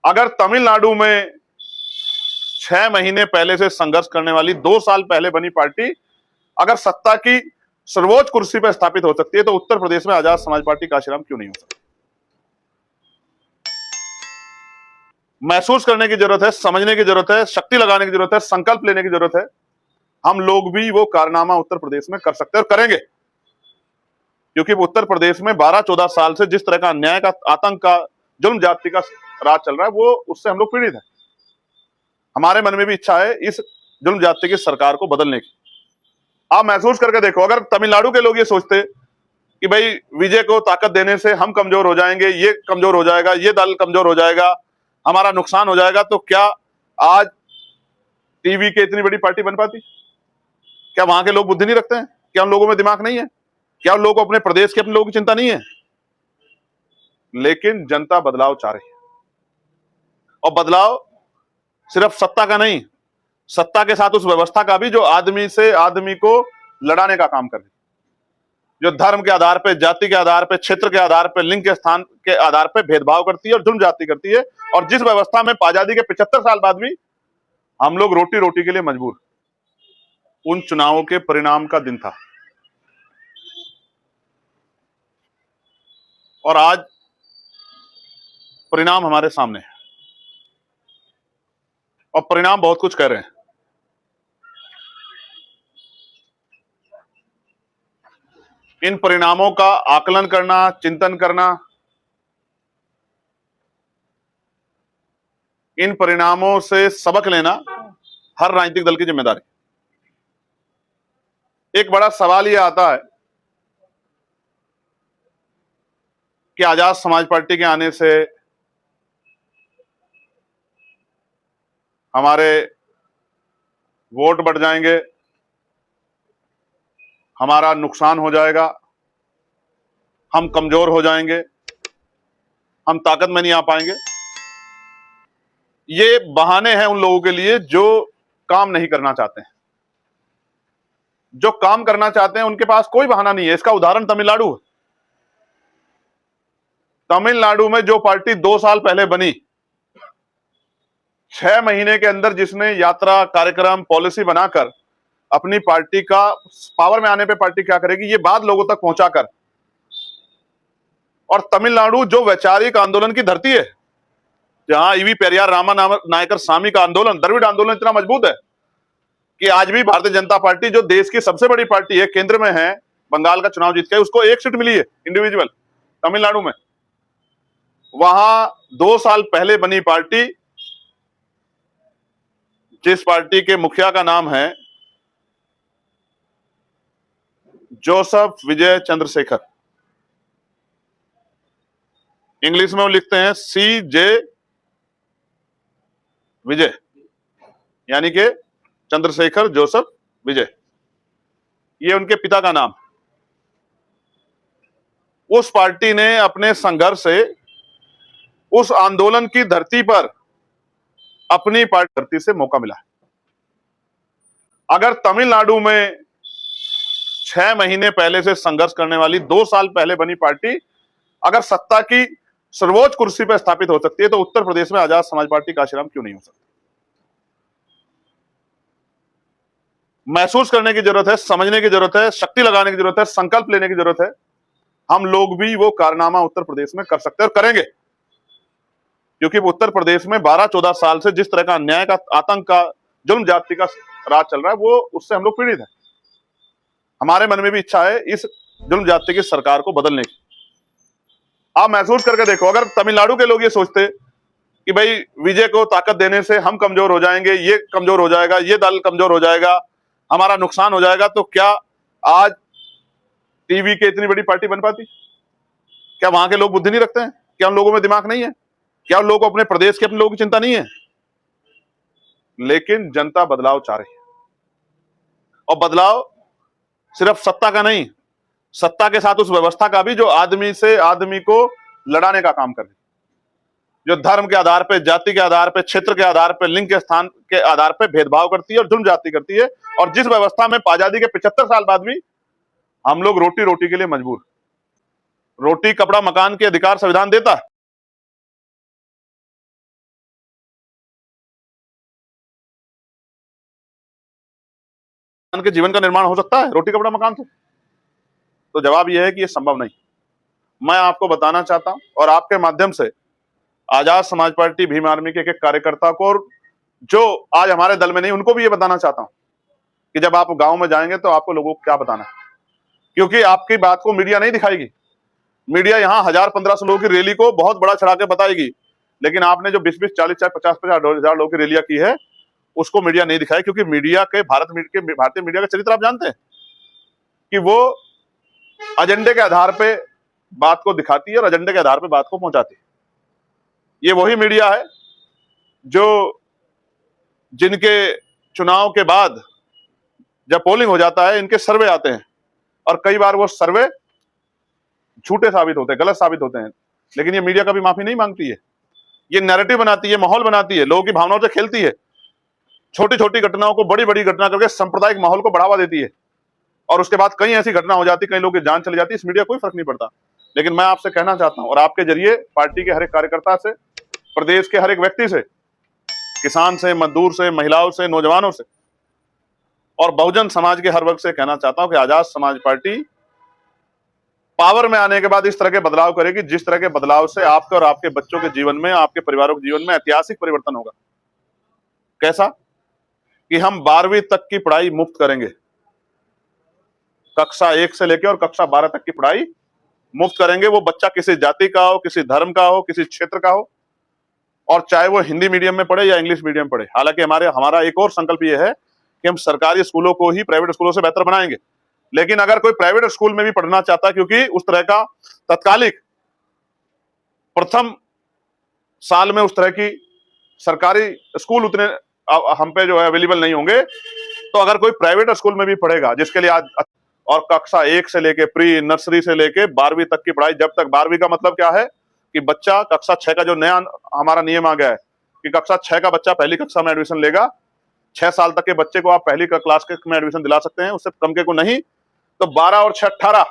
अगर तमिलनाडु में 6 महीने पहले से संघर्ष करने वाली 2 साल पहले बनी पार्टी अगर सत्ता की सर्वोच्च कुर्सी पर स्थापित हो सकती है, तो उत्तर प्रदेश में आजाद समाज पार्टी कांशीराम क्यों नहीं हो सकती? महसूस करने की जरूरत है, समझने की जरूरत है, शक्ति लगाने की जरूरत है, संकल्प लेने की जरूरत है। हम लोग भी वो कारनामा उत्तर प्रदेश में कर सकते हैं और करेंगे, क्योंकि उत्तर प्रदेश में 12-14 साल से जिस तरह का अन्याय का, आतंक का, जुल्म जाति का राज चल रहा है, वो उससे हम लोग पीड़ित हैं। हमारे मन में भी इच्छा है इस जुल्म जाति की सरकार को बदलने की। आप महसूस करके देखो, अगर तमिलनाडु के लोग ये सोचते कि भाई विजय को ताकत देने से हम कमजोर हो जाएंगे, ये कमजोर हो जाएगा, ये दल कमजोर हो जाएगा, हमारा नुकसान हो जाएगा, तो क्या आज टीवी के इतनी बड़ी पार्टी बन पाती? क्या वहां के लोग बुद्धि नहीं रखते हैं? क्या उन लोगों में दिमाग नहीं है? क्या उन लोगों को अपने प्रदेश के, अपने लोगों की चिंता नहीं है? लेकिन जनता बदलाव चाह रही है, और बदलाव सिर्फ सत्ता का नहीं, सत्ता के साथ उस व्यवस्था का भी जो आदमी से आदमी को लड़ाने का काम कर रही है, जो धर्म के आधार पे, जाति के आधार पे, क्षेत्र के आधार पे, लिंग के स्थान के आधार पे भेदभाव करती है और जुल्म जाति करती है। और जिस व्यवस्था में आजादी के 75 साल बाद भी हम लोग रोटी रोटी के लिए मजबूर। उन चुनावों के परिणाम का दिन था, और आज परिणाम हमारे सामने है, और परिणाम बहुत कुछ कह रहे हैं। इन परिणामों का आकलन करना, चिंतन करना, इन परिणामों से सबक लेना हर राजनीतिक दल की जिम्मेदारी। एक बड़ा सवाल यह आता है कि आजाद समाज पार्टी के आने से हमारे वोट बढ़ जाएंगे, हमारा नुकसान हो जाएगा, हम कमजोर हो जाएंगे, हम ताकत में नहीं आ पाएंगे। ये बहाने हैं उन लोगों के लिए जो काम नहीं करना चाहते हैं। जो काम करना चाहते हैं उनके पास कोई बहाना नहीं है। इसका उदाहरण तमिलनाडु है। तमिलनाडु में जो पार्टी 2 साल पहले बनी, 6 महीने के अंदर जिसने यात्रा, कार्यक्रम, पॉलिसी बनाकर अपनी पार्टी का पावर में आने पे पार्टी क्या करेगी, ये बात लोगों तक पहुंचाकर, और तमिलनाडु जो वैचारिक आंदोलन की धरती है, जहां ईवी पेरियार रामा नायकर स्वामी का आंदोलन, द्रविड़ आंदोलन इतना मजबूत है कि आज भी भारतीय जनता पार्टी, जो देश की सबसे बड़ी पार्टी है, केंद्र में है, बंगाल का चुनाव जीत के, उसको 1 सीट मिली है इंडिविजुअल तमिलनाडु में। वहां 2 साल पहले बनी पार्टी, जिस पार्टी के मुखिया का नाम है जोसेफ विजय चंद्रशेखर, इंग्लिश में वो लिखते हैं CJ विजय, यानी कि चंद्रशेखर जोसेफ विजय, ये उनके पिता का नाम। उस पार्टी ने अपने संघर्ष से उस आंदोलन की धरती पर अपनी पार्टी धरती से मौका मिला है। अगर तमिलनाडु में 6 महीने पहले से संघर्ष करने वाली 2 साल पहले बनी पार्टी अगर सत्ता की सर्वोच्च कुर्सी पर स्थापित हो सकती है, तो उत्तर प्रदेश में आजाद समाज पार्टी कांशीराम क्यों नहीं हो सकती? महसूस करने की जरूरत है, समझने की जरूरत है, शक्ति लगाने की जरूरत है, संकल्प लेने की जरूरत है। हम लोग भी वो कारनामा उत्तर प्रदेश में कर सकते हैं और करेंगे, क्योंकि उत्तर प्रदेश में 12-14 साल से जिस तरह का अन्याय का, आतंक का, जुल्म जाति का राज चल रहा है, वो उससे हम लोग पीड़ित हैं। हमारे मन में भी इच्छा है इस जुल्म जाति की सरकार को बदलने की। आप महसूस करके देखो, अगर तमिलनाडु के लोग ये सोचते कि भाई विजय को ताकत देने से हम कमजोर हो जाएंगे, ये कमजोर हो जाएगा, ये दल कमजोर हो जाएगा, हमारा नुकसान हो जाएगा, तो क्या आज टीवी के इतनी बड़ी पार्टी बन पाती? क्या वहां के लोग बुद्धि नहीं रखते हैं? क्या उन लोगों में दिमाग नहीं है? क्या उन लोगों को अपने प्रदेश के, अपने लोगों की चिंता नहीं है? लेकिन जनता बदलाव चाह रही है, और बदलाव सिर्फ सत्ता का नहीं, सत्ता के साथ उस व्यवस्था का भी जो आदमी से आदमी को लड़ाने का काम कर रही है, जो धर्म के आधार पे, जाति के आधार पे, क्षेत्र के आधार पे, लिंग के स्थान के आधार पे भेदभाव करती है और जुल्म जाति करती है। और जिस व्यवस्था में आजादी के 75 साल बाद भी हम लोग रोटी रोटी के लिए मजबूर। रोटी, कपड़ा, मकान के अधिकार संविधान देता है, के जीवन का निर्माण हो सकता है रोटी कपड़ा मकान से? तो जवाब यह है कि यह संभव नहीं। मैं आपको बताना चाहता हूं और आपके माध्यम से आजाद समाज पार्टी भीम आर्मी के एक कार्यकर्ता को और जो आज हमारे दल में नहीं उनको भी ये बताना चाहता हूं कि जब आप गांव में जाएंगे तो आपको लोगों को क्या बताना है, क्योंकि आपकी बात को मीडिया नहीं दिखाएगी। मीडिया यहां 1000-1500 लोगों की रैली को बहुत बड़ा चढ़ा के बताएगी, लेकिन आपने जो 20-20, 40-40, 50-50 हजार लोगों की रैलियां की है उसको मीडिया नहीं दिखाई, क्योंकि मीडिया के भारतीय मीडिया का चरित्र आप जानते हैं कि वो एजेंडे के आधार पे बात को दिखाती है और एजेंडे के आधार पे बात को पहुंचाती है। ये वही मीडिया है जो जिनके चुनाव के बाद जब पोलिंग हो जाता है इनके सर्वे आते हैं और कई बार वो सर्वे झूठे साबित होते हैं, गलत साबित होते हैं, लेकिन ये मीडिया कभी माफी नहीं मांगती है। ये नैरेटिव बनाती है, माहौल बनाती है, लोगों की भावनाओं से खेलती है, छोटी छोटी घटनाओं को बड़ी बड़ी घटना करके सांप्रदायिक माहौल को बढ़ावा देती है और उसके बाद कई ऐसी घटना हो जाती, कई लोगों की जान चली जाती है। इस मीडिया कोई फर्क नहीं पड़ता। लेकिन मैं आपसे कहना चाहता हूं और आपके जरिए पार्टी के हर एक कार्यकर्ता से, प्रदेश के हर एक व्यक्ति से, किसान से, मजदूर से, महिलाओं से, नौजवानों से और बहुजन समाज के हर वर्ग से कहना चाहता हूं कि आजाद समाज पार्टी पावर में आने के बाद इस तरह के बदलाव करेगी जिस तरह के बदलाव से आपके और आपके बच्चों के जीवन में, आपके परिवारों के जीवन में ऐतिहासिक परिवर्तन होगा। कैसा? कि हम 12वीं तक की पढ़ाई मुफ्त करेंगे, कक्षा 1 से लेकर और कक्षा 12 तक की पढ़ाई मुफ्त करेंगे। वो बच्चा किसी जाति का हो, किसी धर्म का हो, किसी क्षेत्र का हो, और चाहे वो हिंदी मीडियम में पढ़े या इंग्लिश मीडियम पढ़े। हालांकि हमारा एक और संकल्प ये है कि हम सरकारी स्कूलों को ही प्राइवेट स्कूलों से बेहतर बनाएंगे, लेकिन अगर कोई प्राइवेट स्कूल में भी पढ़ना चाहता है, क्योंकि उस तरह का तत्कालिक प्रथम साल में उस तरह की सरकारी स्कूल उतने हम पे जो है अवेलेबल नहीं होंगे, तो अगर कोई प्राइवेट स्कूल में भी पढ़ेगा जिसके लिए आज और कक्षा 1 से लेके प्री नर्सरी से लेके 12वीं तक की पढ़ाई, जब तक 12वीं का मतलब क्या है कि बच्चा कक्षा 6 का जो नया हमारा नियम आ गया है कि कक्षा 6 का बच्चा पहली कक्षा में एडमिशन लेगा, 6 साल तक के बच्चे को आप पहली क्लास के में एडमिशन दिला सकते हैं, उससे कम के को नहीं। तो 12 और 6 18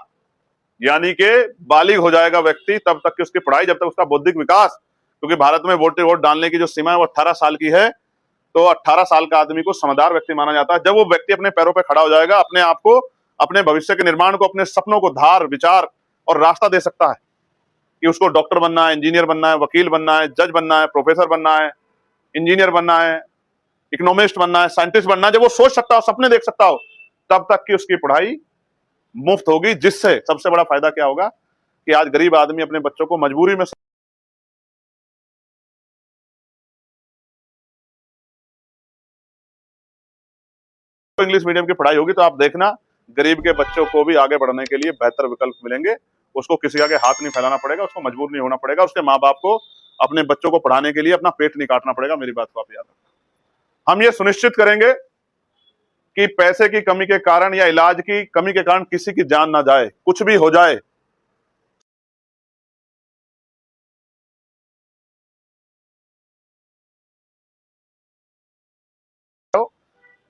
यानी कि बालिग हो जाएगा व्यक्ति, तब तक की उसकी पढ़ाई, जब तक उसका बौद्धिक विकास, क्योंकि भारत में वोट डालने की जो सीमा है वो 18 साल की है, तो 18 साल का आदमी को समझदार व्यक्ति माना जाता है। जब वो व्यक्ति अपने पैरों पर खड़ा हो जाएगा, अपने आप को, अपने भविष्य के निर्माण को, अपने सपनों को धार, विचार और रास्ता दे सकता है कि उसको डॉक्टर बनना है, इंजीनियर बनना है, वकील बनना है, जज बनना है, प्रोफेसर बनना है, इंजीनियर बनना है, इकोनॉमिस्ट बनना है, साइंटिस्ट बनना है, जब वो सोच सकता हो, सपने देख सकता हो, तब तक की उसकी पढ़ाई मुफ्त होगी। जिससे सबसे बड़ा फायदा क्या होगा कि आज गरीब आदमी अपने बच्चों को मजबूरी में इंग्लिश मीडियम की पढ़ाई होगी, तो आप देखना गरीब के बच्चों को भी आगे बढ़ने के लिए बेहतर विकल्प मिलेंगे। उसको किसी आगे हाथ नहीं फैलाना पड़ेगा, उसको मजबूर नहीं होना पड़ेगा, उसके माँ बाप को अपने बच्चों को पढ़ाने के लिए अपना पेट नहीं काटना पड़ेगा। मेरी बात को आप याद रखना। हम ये सुनिश्चित करेंगे कि पैसे की कमी के कारण या इलाज की कमी के कारण किसी की जान ना जाए, कुछ भी हो जाए,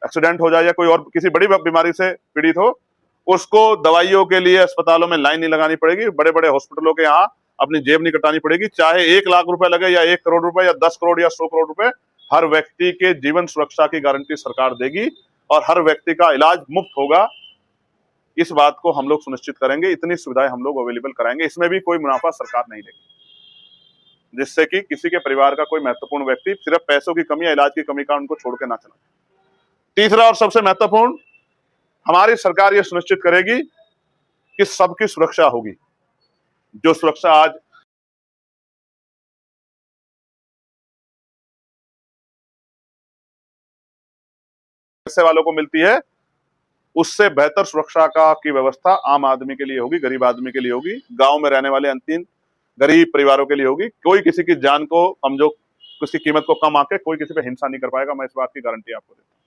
एक्सीडेंट हो जाए या कोई और किसी बड़ी बीमारी से पीड़ित हो, उसको दवाइयों के लिए अस्पतालों में लाइन नहीं लगानी पड़ेगी, बड़े बड़े हॉस्पिटलों के यहाँ अपनी जेब नहीं कटानी पड़ेगी। चाहे 1 लाख रुपए लगे या 1 करोड़ रुपए या 10 करोड़ या 100 करोड़ रुपए, हर व्यक्ति के जीवन सुरक्षा की गारंटी सरकार देगी और हर व्यक्ति का इलाज मुफ्त होगा। इस बात को हम लोग सुनिश्चित करेंगे, इतनी सुविधाएं हम लोग अवेलेबल कराएंगे। इसमें भी कोई मुनाफा सरकार नहीं लेगी, जिससे कि किसी के परिवार का कोई महत्वपूर्ण व्यक्ति सिर्फ पैसों की कमी या इलाज की कमी का उनको छोड़ के ना चला। तीसरा और सबसे महत्वपूर्ण, हमारी सरकार यह सुनिश्चित करेगी कि सबकी सुरक्षा होगी। जो सुरक्षा आज पैसे वालों को मिलती है, उससे बेहतर सुरक्षा की व्यवस्था आम आदमी के लिए होगी, गरीब आदमी के लिए होगी, गांव में रहने वाले अंतिम गरीब परिवारों के लिए होगी। कोई किसी की जान को कमजोर, किसी कीमत को कम आके कोई किसी पे हिंसा नहीं कर पाएगा। मैं इस बात की गारंटी आपको देता हूं।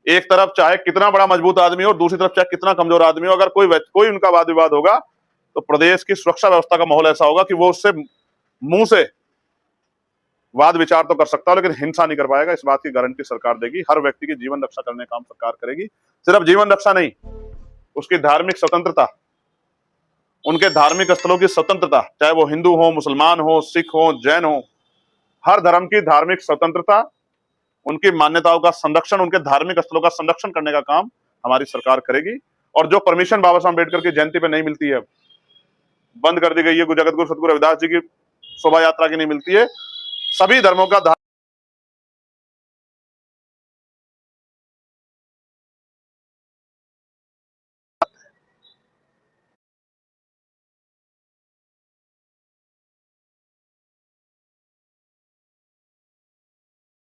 एक तरफ चाहे कितना बड़ा मजबूत आदमी हो, दूसरी तरफ चाहे कितना कमजोर आदमी हो, अगर कोई उनका वाद विवाद होगा तो प्रदेश की सुरक्षा व्यवस्था का माहौल ऐसा होगा कि वो उससे मुंह से वाद विचार तो कर सकता है लेकिन हिंसा नहीं कर पाएगा। इस बात की गारंटी सरकार देगी। हर व्यक्ति की जीवन रक्षा करने का काम सरकार करेगी। सिर्फ जीवन रक्षा नहीं, उसकी धार्मिक स्वतंत्रता, उनके धार्मिक स्थलों की स्वतंत्रता, चाहे वो हिंदू हो, मुसलमान हो, सिख हो, जैन हो, हर धर्म की धार्मिक स्वतंत्रता उनकी मान्यताओं का संरक्षण, उनके धार्मिक स्थलों का संरक्षण करने का काम हमारी सरकार करेगी। और जो परमिशन बाबा साहब अम्बेडकर की जयंती पे नहीं मिलती है, बंद कर दी गई है, जगत गुरु सतगुरु रविदास जी की शोभा यात्रा की नहीं मिलती है, सभी धर्मों का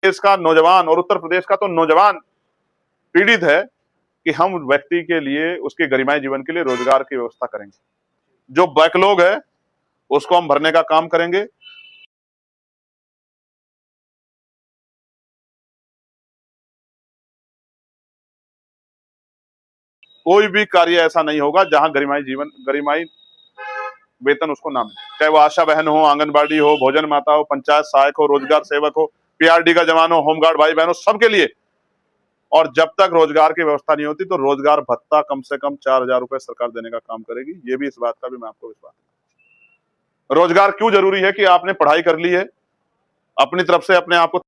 देश का नौजवान और उत्तर प्रदेश का तो नौजवान पीड़ित है कि हम व्यक्ति के लिए, उसके गरिमाई जीवन के लिए रोजगार की व्यवस्था करेंगे। जो बैकलॉग है उसको हम भरने का काम करेंगे। कोई भी कार्य ऐसा नहीं होगा जहां गरिमाई वेतन उसको ना मिले, चाहे वो आशा बहन हो, आंगनबाड़ी हो, भोजन माता हो, पंचायत सहायक हो, रोजगार सेवक हो, पीआरडी का जवान हो, होमगार्ड भाई बहन हो, सबके लिए। और जब तक रोजगार की व्यवस्था नहीं होती तो रोजगार भत्ता कम से कम 4,000 रुपए सरकार देने का काम करेगी। ये भी इस बात का भी मैं आपको विश्वास है। रोजगार क्यों जरूरी है कि आपने पढ़ाई कर ली है, अपनी तरफ से अपने आप को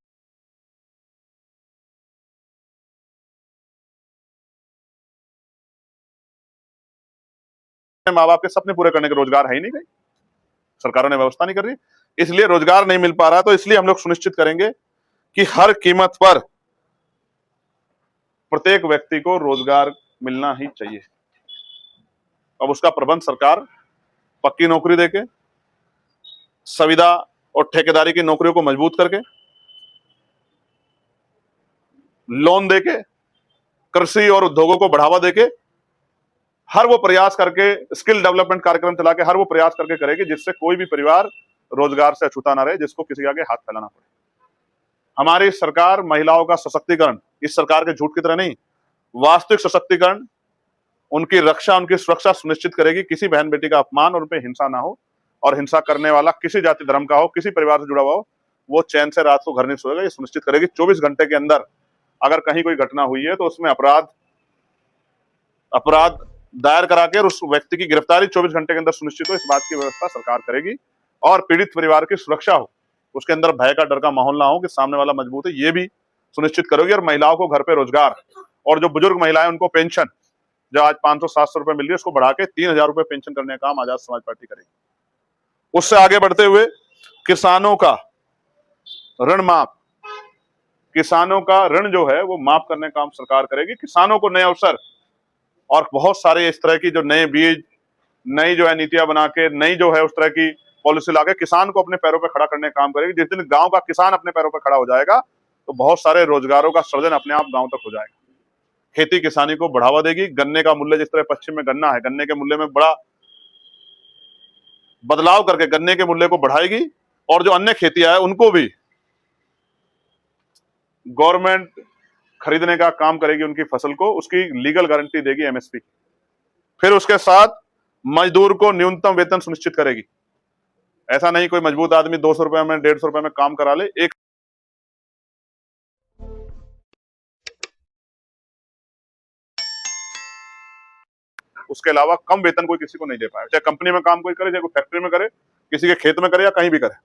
माँ बाप के सपने पूरे करने के रोजगार है ही नहीं, कहीं सरकारों ने व्यवस्था नहीं कर रही, इसलिए रोजगार नहीं मिल पा रहा। तो इसलिए हम लोग सुनिश्चित करेंगे कि हर कीमत पर प्रत्येक व्यक्ति को रोजगार मिलना ही चाहिए। अब उसका प्रबंध सरकार पक्की नौकरी देके, संविदा और ठेकेदारी की नौकरियों को मजबूत करके, लोन देके, कृषि और उद्योगों को बढ़ावा देके, हर वो प्रयास करके, स्किल डेवलपमेंट कार्यक्रम चला के हर वो प्रयास करके करेगी जिससे कोई भी परिवार रोजगार से अछूता ना रहे, जिसको किसी आगे हाथ फैलाना पड़े। हमारी सरकार महिलाओं का सशक्तिकरण, इस सरकार के झूठ की तरह नहीं, वास्तविक सशक्तिकरण, उनकी रक्षा, उनकी सुरक्षा सुनिश्चित करेगी। किसी बहन बेटी का अपमान और उन पर हिंसा ना हो, और हिंसा करने वाला किसी जाति धर्म का हो, किसी परिवार से जुड़ा हुआ हो, वो चैन से रात को घर नहीं सोएगा। ये सुनिश्चित करेगी 24 घंटे के अंदर अगर कहीं कोई घटना हुई है तो उसमें अपराध दायर करा के उस व्यक्ति की गिरफ्तारी 24 घंटे के अंदर सुनिश्चित हो, इस बात की व्यवस्था सरकार करेगी। और पीड़ित परिवार की सुरक्षा हो, उसके अंदर भय का, डर का माहौल ना हो कि सामने वाला मजबूत है, ये भी सुनिश्चित करोगी। और महिलाओं को घर पे रोजगार, और जो बुजुर्ग महिलाएं उनको पेंशन, जो आज 500-700 रुपए मिल रही है, उसको बढ़ा के 3,000 रुपए पेंशन करने का काम आजाद समाज पार्टी करेगी। उससे आगे बढ़ते हुए किसानों का ऋण माफ, किसानों का ऋण जो है वो माफ करने का काम सरकार करेगी। किसानों को नए अवसर और बहुत सारे इस तरह की जो नए बीज, नई जो है नीतियां बना के, नई जो है उस तरह की पॉलिसी लाके किसान को अपने पैरों पर खड़ा करने का काम करेगी। जिस दिन गांव का किसान अपने पैरों पर खड़ा हो जाएगा तो बहुत सारे रोजगारों का सृजन अपने आप गांव तक हो जाएगा। खेती किसानी को बढ़ावा देगी। गन्ने का मूल्य, जिस तरह पश्चिम में गन्ना है, गन्ने के मूल्य में बड़ा बदलाव करके गन्ने के मूल्य को बढ़ाएगी। और जो अन्य खेतियां है उनको भी गवर्नमेंट खरीदने का काम करेगी, उनकी फसल को, उसकी लीगल गारंटी देगी एमएसपी की। फिर उसके साथ मजदूर को न्यूनतम वेतन सुनिश्चित करेगी। ऐसा नहीं कोई मजबूत आदमी 200 रुपए में, 150 रुपए में काम करा ले। एक उसके अलावा कम वेतन कोई किसी को नहीं दे पाएगा, चाहे कंपनी में काम कोई करे, चाहे कोई फैक्ट्री में करे, किसी के खेत में करे या कहीं भी करे।